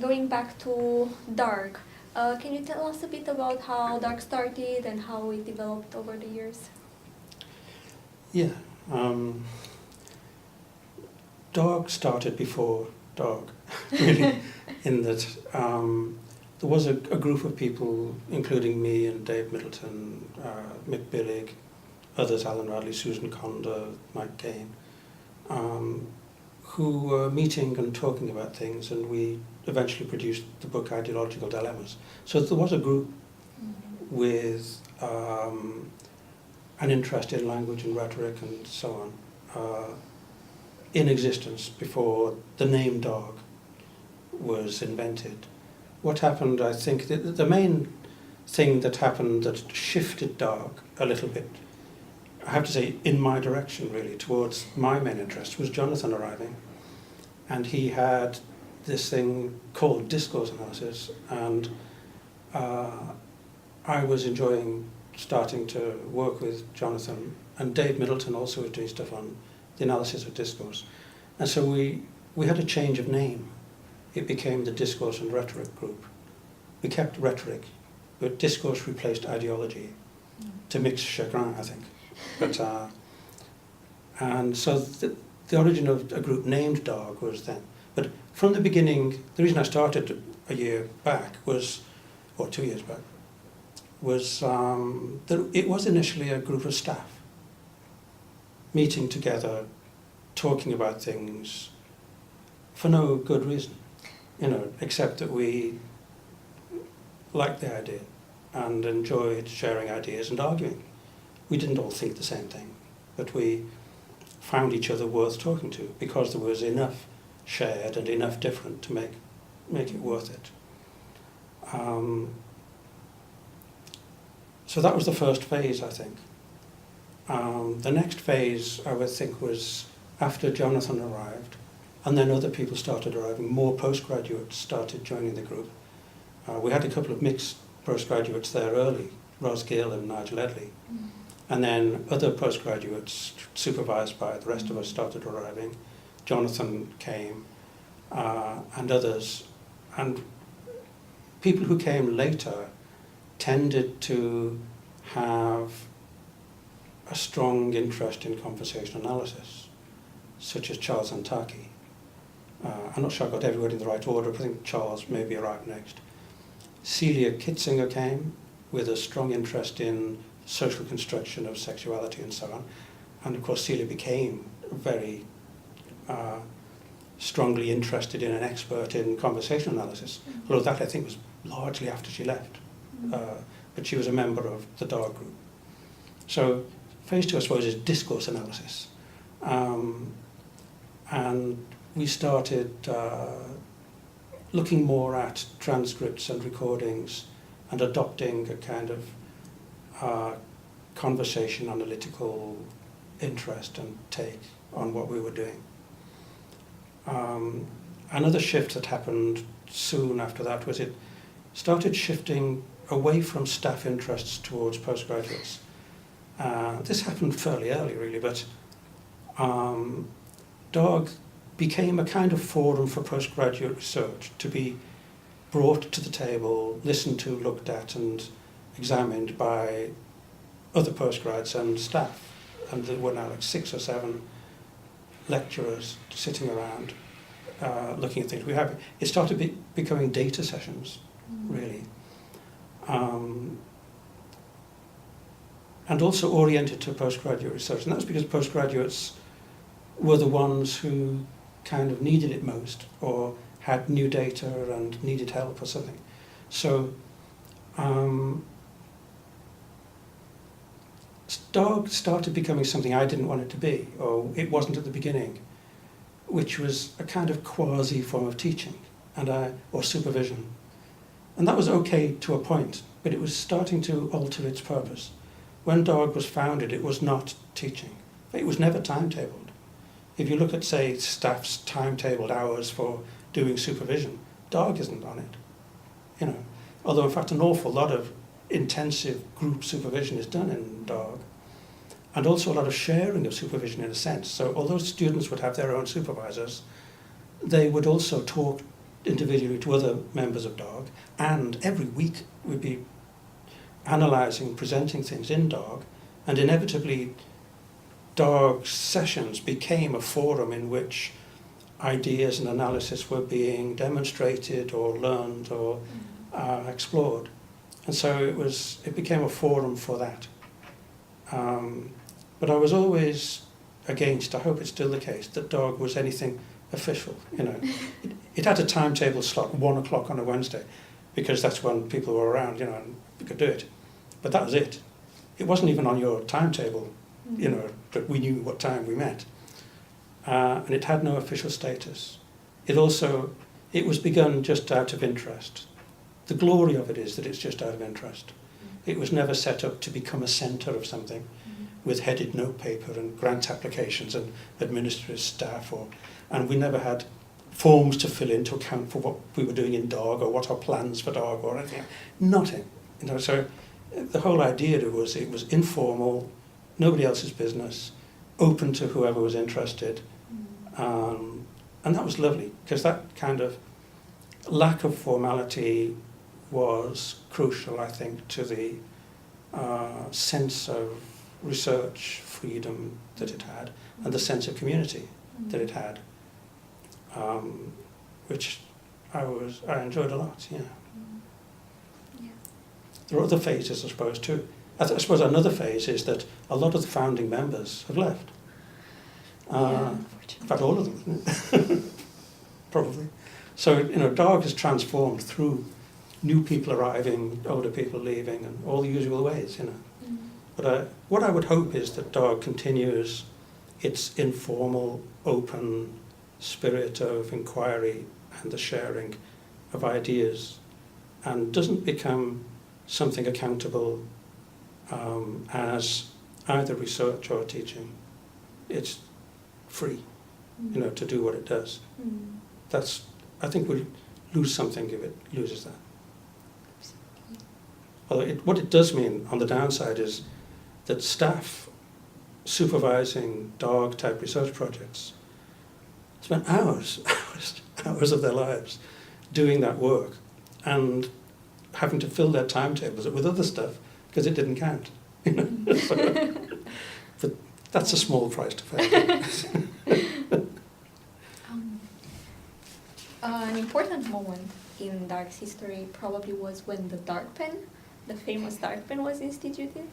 going back to DARG, can you tell us a bit about how DARG started and how it developed over the years? Yeah. DARG started before DARG, really, in that there was a group of people, including me and Dave Middleton, Mick Billig, others, Alan Radley, Susan Conder, Mike Kane, who were meeting and talking about things, and we eventually produced the book Ideological Dilemmas. So there was a group with an interest in language and rhetoric and so on in existence before the name DARG was invented. What happened, I think, the main thing that happened that shifted DARG a little bit, I have to say, in my direction really, towards my main interest, was Jonathan arriving. And he had this thing called discourse analysis, and I was enjoying starting to work with Jonathan, and Dave Middleton also was doing stuff on the analysis of discourse. And so we had a change of name. It became the Discourse and Rhetoric Group. We kept rhetoric, but discourse replaced ideology, to Mick's chagrin, I think. But, and so the origin of a group named DARG was then. But from the beginning, the reason I started a year back was, or 2 years back, was that it was initially a group of staff meeting together, talking about things for no good reason, except that we liked the idea and enjoyed sharing ideas and arguing. We didn't all think the same thing, but we found each other worth talking to because there was enough shared and enough different to make it worth it. So that was the first phase, I think. The next phase, I would think, was after Jonathan arrived, and then other people started arriving. More postgraduates started joining the group. We had a couple of mixed postgraduates there early, Ros Gill and Nigel Edley. And then other postgraduates, supervised by the rest of us, started arriving. Jonathan came, and others. And people who came later tended to have a strong interest in conversation analysis, such as Charles Antaki. I'm not sure I got everybody in the right order, but I think Charles maybe arrived next. Celia Kitzinger came with a strong interest in social construction of sexuality and so on. And of course Celia became very strongly interested in an expert in conversation analysis, although that I think was largely after she left. But she was a member of the DARG group. So phase two, I suppose, is discourse analysis. And we started looking more at transcripts and recordings and adopting a kind of conversation analytical interest and take on what we were doing. Another shift that happened soon after that was it started shifting away from staff interests towards postgraduates. This happened fairly early, really, but DARG became a kind of forum for postgraduate research to be brought to the table, listened to, looked at, and examined by other postgrads and staff. And there were now like 6 or 7 lecturers sitting around looking at things. It started becoming data sessions, really. And also oriented to postgraduate research. And that's because postgraduates were the ones who kind of needed it most, or had new data and needed help or something. So DARG started becoming something I didn't want it to be, or it wasn't at the beginning, which was a kind of quasi form of teaching or supervision. And that was okay to a point, but it was starting to alter its purpose. When DARG was founded, it was not teaching. It was never timetabled. If you look at, say, staff's timetabled hours for doing supervision, DARG isn't on it. Although in fact an awful lot of intensive group supervision is done in DARG, and also a lot of sharing of supervision in a sense. So although students would have their own supervisors, they would also talk individually to other members of DARG, and every week we'd be analysing, presenting things in DARG, and inevitably DARG sessions became a forum in which ideas and analysis were being demonstrated or learned or explored. And so it became a forum for that. But I was always against, I hope it's still the case, that DARG was anything official. You know, it had a timetable slot, 1 o'clock on a Wednesday, because that's when people were around, you know, and we could do it. But that was it. It wasn't even on your timetable, you know, that we knew what time we met. And it had no official status. It was begun just out of interest. The glory of it is that it's just out of interest. It was never set up to become a centre of something with headed notepaper and grant applications and administrative staff, and we never had forms to fill in to account for what we were doing in DARG or what our plans for DARG or anything. Nothing. You know, so the whole idea was it was informal, nobody else's business, open to whoever was interested, and that was lovely, because that kind of lack of formality was crucial, I think, to the sense of research freedom that it had, and the sense of community that it had, which I enjoyed a lot. Yeah. There are other phases, I suppose, too. I suppose another phase is that a lot of the founding members have left. In fact, all of them, probably. So, you know, DARG has transformed through new people arriving, older people leaving, and all the usual ways, you know. But what I would hope is that DARG continues its informal, open spirit of inquiry and the sharing of ideas, and doesn't become something accountable as either research or teaching. It's free, you know, to do what it does. I think we'll lose something if it loses that. Although what it does mean on the downside is that staff supervising DARG-type research projects spend hours of their lives doing that work and having to fill their timetables with other stuff because it didn't count. You know? But that's a small price to pay. An important moment in DARG's history probably was when the DARG Pen, the famous DARG Pen, was instituted.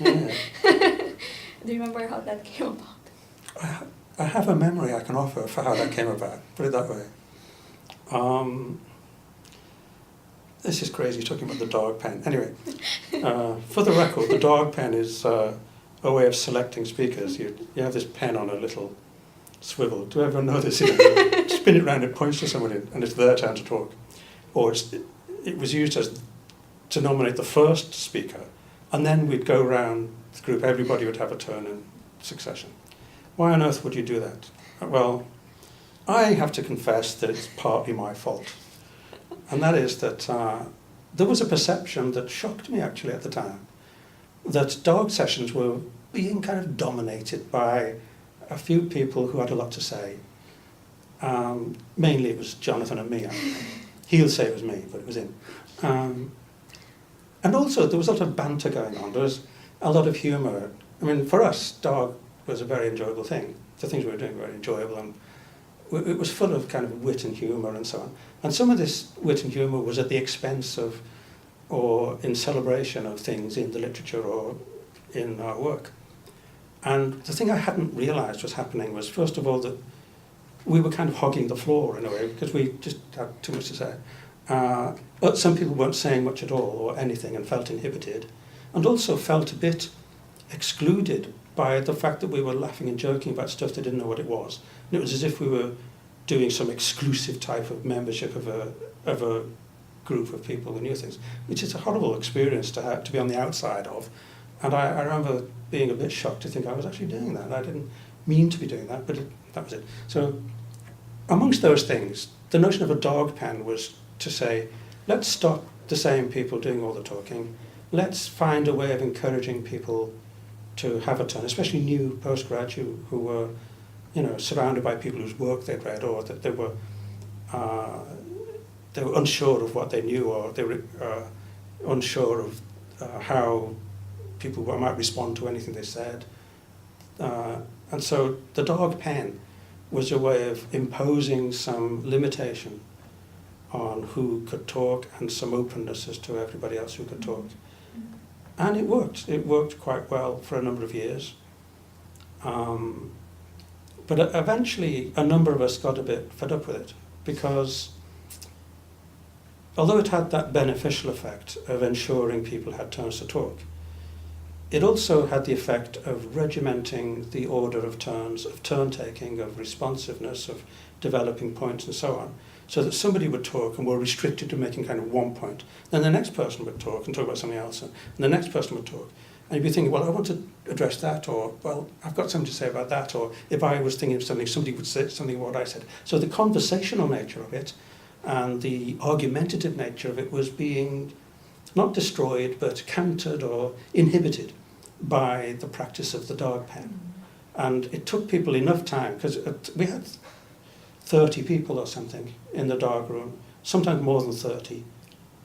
Yeah. Do you remember how that came about? I have a memory I can offer for how that came about, put it that way. This is crazy, talking about the DARG Pen. Anyway, for the record, the DARG Pen is a way of selecting speakers. You have this pen on a little swivel. Do everyone know this? You know, spin it around, it points to somebody, and it's their turn to talk. Or it was used to nominate the first speaker, and then we'd go around the group, everybody would have a turn in succession. Why on earth would you do that? Well, I have to confess that it's partly my fault. And that is that there was a perception that shocked me actually at the time, that DARG sessions were being kind of dominated by a few people who had a lot to say. Mainly it was Jonathan and me. He'll say it was me, but it was him. And also there was a lot of banter going on. There was a lot of humour. I mean, for us, DARG was a very enjoyable thing. The things we were doing were very enjoyable, and it was full of kind of wit and humour and so on. And some of this wit and humour was at the expense of, or in celebration of things in the literature or in our work. And the thing I hadn't realised was happening was, first of all, that we were kind of hogging the floor in a way, because we just had too much to say. But some people weren't saying much at all or anything and felt inhibited, and also felt a bit excluded by the fact that we were laughing and joking about stuff they didn't know what it was. And it was as if we were doing some exclusive type of membership of a group of people who knew things, which is a horrible experience to have to be on the outside of. And I remember being a bit shocked to think I was actually doing that. I didn't mean to be doing that, but that was it. So amongst those things, the notion of a DARG Pen was to say, let's stop the same people doing all the talking. Let's find a way of encouraging people to have a turn, especially new postgraduates who were, you know, surrounded by people whose work they'd read, or that they were they were unsure of what they knew, or they were unsure of how people might respond to anything they said. And so the DARG Pen was a way of imposing some limitation on who could talk and some openness as to everybody else who could talk. And it worked. It worked quite well for a number of years. But eventually a number of us got a bit fed up with it, because although it had that beneficial effect of ensuring people had turns to talk, it also had the effect of regimenting the order of turns, of turn-taking, of responsiveness, of developing points and so on, so that somebody would talk and were restricted to making kind of one point. Then the next person would talk and talk about something else, and the next person would talk. And you'd be thinking, well, I want to address that, or, well, I've got something to say about that, or if I was thinking of something, somebody would say something about what I said. So the conversational nature of it and the argumentative nature of it was being not destroyed, but countered or inhibited by the practice of the DARG Pen. And it took people enough time, because we had 30 people or something in the DARG room, sometimes more than 30,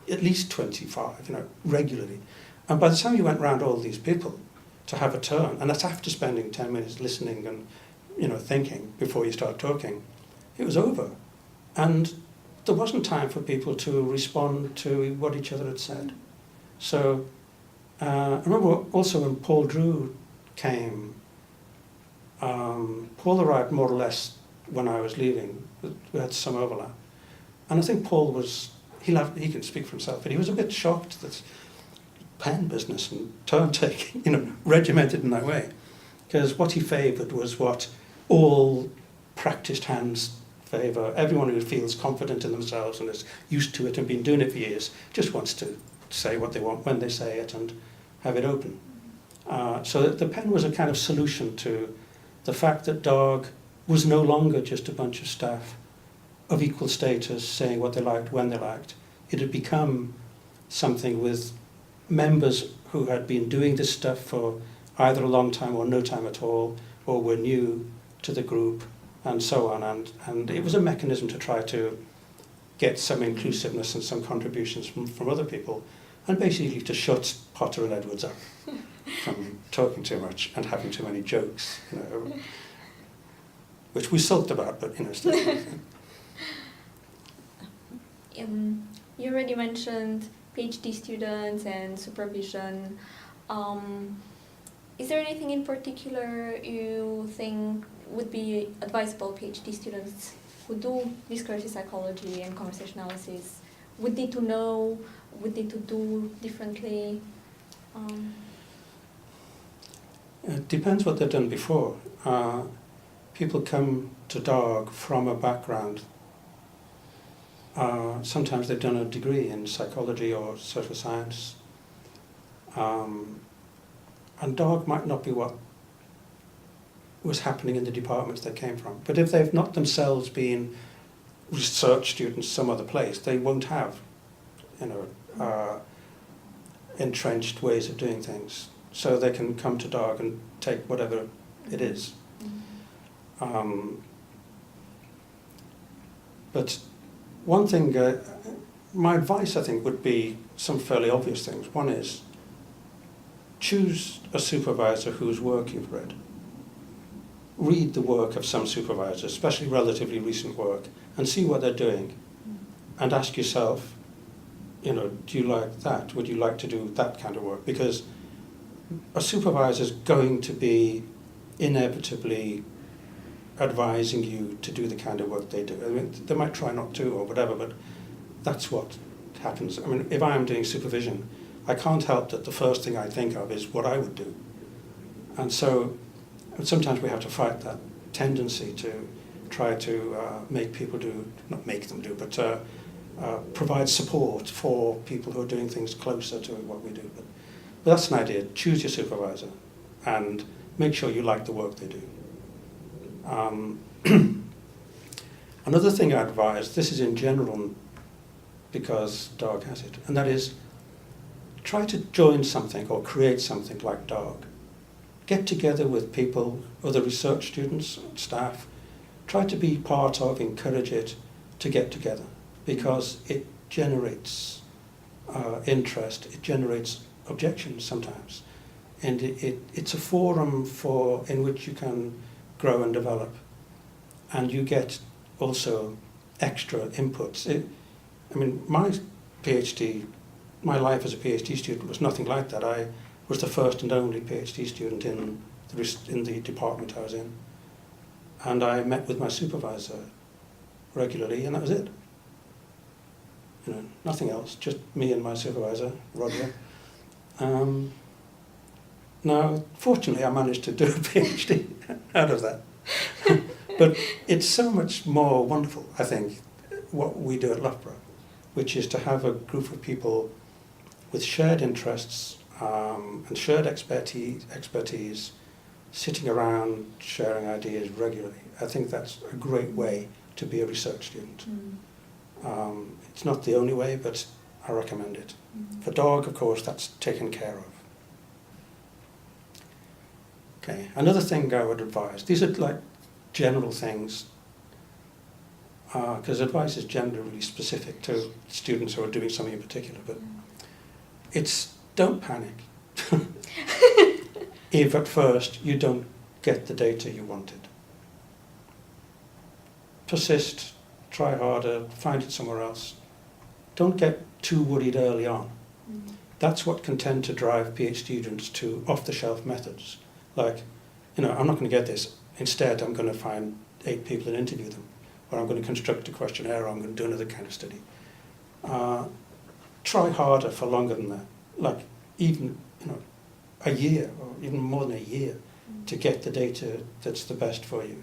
at least 25, regularly. And by the time you went round all these people to have a turn, and that's after spending 10 minutes listening and thinking before you start talking, it was over. And there wasn't time for people to respond to what each other had said. So I remember also when Paul Drew came, Paul arrived more or less when I was leaving. We had some overlap. And I think Paul was, he can speak for himself, but he was a bit shocked that pen business and turn-taking, regimented in that way. Because what he favoured was what all practised hands favour. Everyone who feels confident in themselves and is used to it and been doing it for years just wants to say what they want when they say it and have it open. So the pen was a kind of solution to the fact that DARG was no longer just a bunch of staff of equal status saying what they liked when they liked. It had become something with members who had been doing this stuff for either a long time or no time at all, or were new to the group, and so on. And it was a mechanism to try to get some inclusiveness and some contributions from other people, and basically to shut Potter and Edwards up from talking too much and having too many jokes, which we sulked about, but still. You already mentioned PhD students and supervision. Is there anything in particular you think would be advisable PhD students who do discursive psychology and conversation analysis would need to know, would need to do differently? It depends what they've done before. People come to DARG from a background. Sometimes they've done a degree in psychology or social science. And DARG might not be what was happening in the departments they came from. But if they've not themselves been research students some other place, they won't have, entrenched ways of doing things. So they can come to DARG and take whatever it is. But one thing, my advice, I think, would be some fairly obvious things. One is, choose a supervisor whose work you've read. Read the work of some supervisors, especially relatively recent work, and see what they're doing. And ask yourself, do you like that? Would you like to do that kind of work? Because a supervisor is going to be inevitably advising you to do the kind of work they do. I mean, they might try not to or whatever, but that's what happens. I mean, if I'm doing supervision, I can't help that the first thing I think of is what I would do. And so sometimes we have to fight that tendency to try to make people do, not make them do, but provide support for people who are doing things closer to what we do. But that's an idea. Choose your supervisor and make sure you like the work they do. Another thing I advise, this is in general because DARG has it, and that is try to join something or create something like DARG. Get together with people, other research students, staff, try to be part of, encourage it to get together. because it generates interest, it generates objections sometimes. And it's a forum in which you can grow and develop. And you get also extra inputs. My life as a PhD student was nothing like that. I was the first and only PhD student in the department I was in. And I met with my supervisor regularly, and that was it. Nothing else, just me and my supervisor, Roger. Now, fortunately, I managed to do a PhD out of that. But it's so much more wonderful, I think, what we do at Loughborough, which is to have a group of people with shared interests and shared expertise sitting around sharing ideas regularly. I think that's a great way to be a research student. It's not the only way, but I recommend it. For DARG, of course, that's taken care of. Okay, another thing I would advise, these are like general things, because advice is generally specific to students who are doing something in particular, but it's don't panic if at first you don't get the data you wanted. Persist, try harder, find it somewhere else. Don't get too worried early on. That's what can tend to drive PhD students to off-the-shelf methods. Like, I'm not going to get this. Instead, I'm going to find 8 people and interview them. Or I'm going to construct a questionnaire, or I'm going to do another kind of study. Try harder for longer than that. Like, even, a year, or even more than a year, to get the data that's the best for you.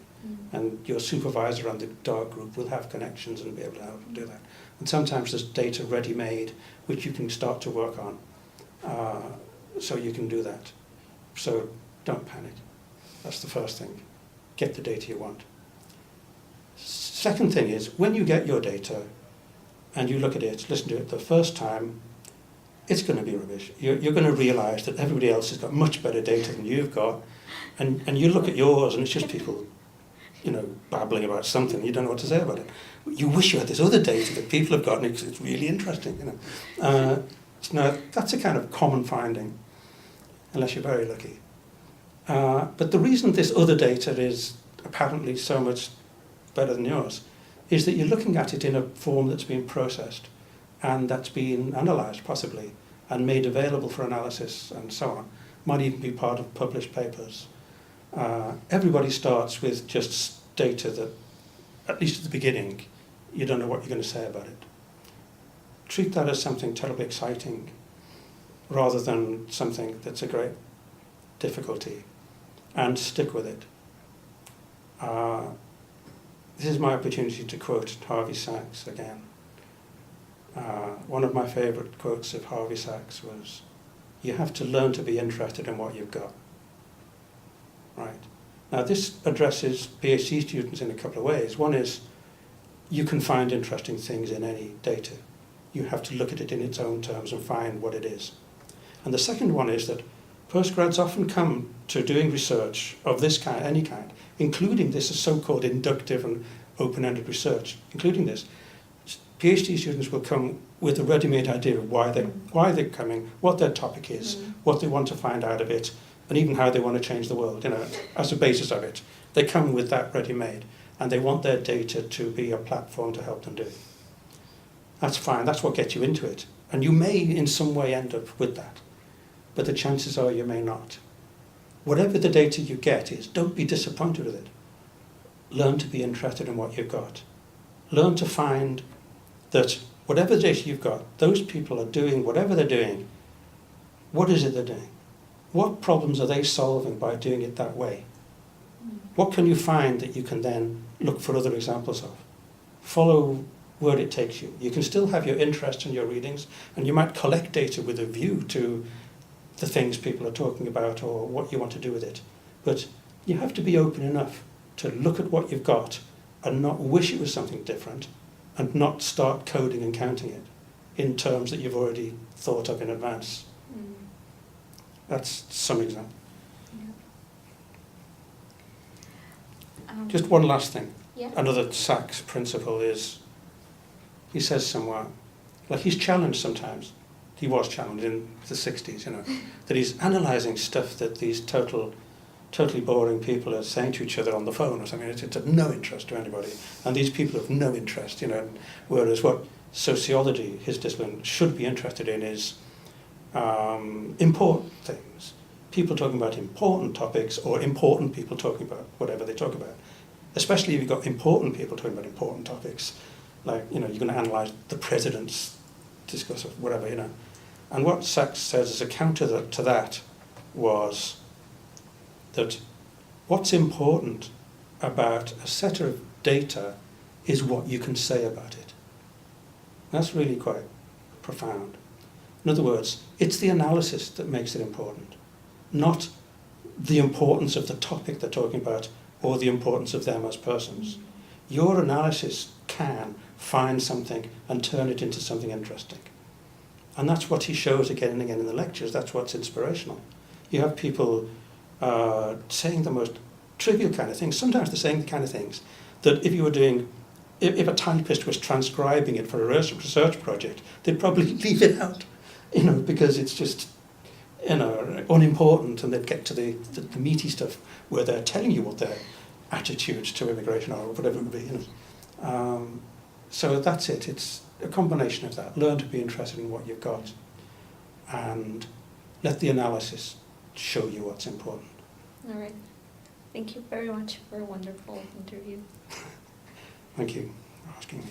And your supervisor and the DARG group will have connections and be able to help do that. And sometimes there's data ready-made, which you can start to work on. So you can do that. So don't panic. That's the first thing. Get the data you want. Second thing is, when you get your data and you look at it, listen to it the first time, it's going to be rubbish. You're going to realise that everybody else has got much better data than you've got, and you look at yours and it's just people, babbling about something, you don't know what to say about it. You wish you had this other data that people have got, and it's really interesting, Now, that's a kind of common finding, unless you're very lucky. But the reason this other data is apparently so much better than yours is that you're looking at it in a form that's been processed and that's been analysed, possibly, and made available for analysis and so on. Might even be part of published papers. Everybody starts with just data that, at least at the beginning, you don't know what you're going to say about it. Treat that as something terribly exciting rather than something that's a great difficulty, and stick with it. This is my opportunity to quote Harvey Sachs again. One of my favourite quotes of Harvey Sachs was, "You have to learn to be interested in what you've got." Right. Now this addresses PhD students in a couple of ways. One is, you can find interesting things in any data. You have to look at it in its own terms and find what it is. And the second one is that postgrads often come to doing research of this kind, any kind, including this so-called inductive and open-ended research, including this. PhD students will come with a ready-made idea of why they're coming, what their topic is, what they want to find out of it, and even how they want to change the world, as a basis of it. They come with that ready-made, and they want their data to be a platform to help them do it. That's fine, that's what gets you into it. And you may in some way end up with that, but the chances are you may not. Whatever the data you get is, don't be disappointed with it. Learn to be interested in what you've got. Learn to find that whatever data you've got, those people are doing whatever they're doing. What is it they're doing? What problems are they solving by doing it that way? What can you find that you can then look for other examples of? Follow where it takes you. You can still have your interest in your readings, and you might collect data with a view to the things people are talking about or what you want to do with it. But you have to be open enough to look at what you've got and not wish it was something different, and not start coding and counting it in terms that you've already thought of in advance. That's some example. Yeah. Just one last thing. Yeah. Another Sachs principle is he says somewhere, like he's challenged sometimes, he was challenged in the 60s, you know, that he's analysing stuff that these totally boring people are saying to each other on the phone or something. It's of no interest to anybody, and these people have no interest, you know, whereas what sociology, his discipline, should be interested in is important things. People talking about important topics, or important people talking about whatever they talk about. Especially if you've got important people talking about important topics, like, you know, you're going to analyse the president's discourse of whatever, you know. And what Sachs says as a counter to that was that what's important about a set of data is what you can say about it. That's really quite profound. In other words, it's the analysis that makes it important, not the importance of the topic they're talking about or the importance of them as persons. Your analysis can find something and turn it into something interesting. And that's what he shows again and again in the lectures. That's what's inspirational. You have people saying the most trivial kind of things. Sometimes they're saying the kind of things that if you were doing, if a typist was transcribing it for a research project, they'd probably leave it out, you know, because it's just, you know, unimportant, and they'd get to the meaty stuff where they're telling you what their attitudes to immigration are, or whatever it would be, you know. So that's it. It's a combination of that. Learn to be interested in what you've got, and let the analysis show you what's important. All right. Thank you very much for a wonderful interview. Thank you for asking me.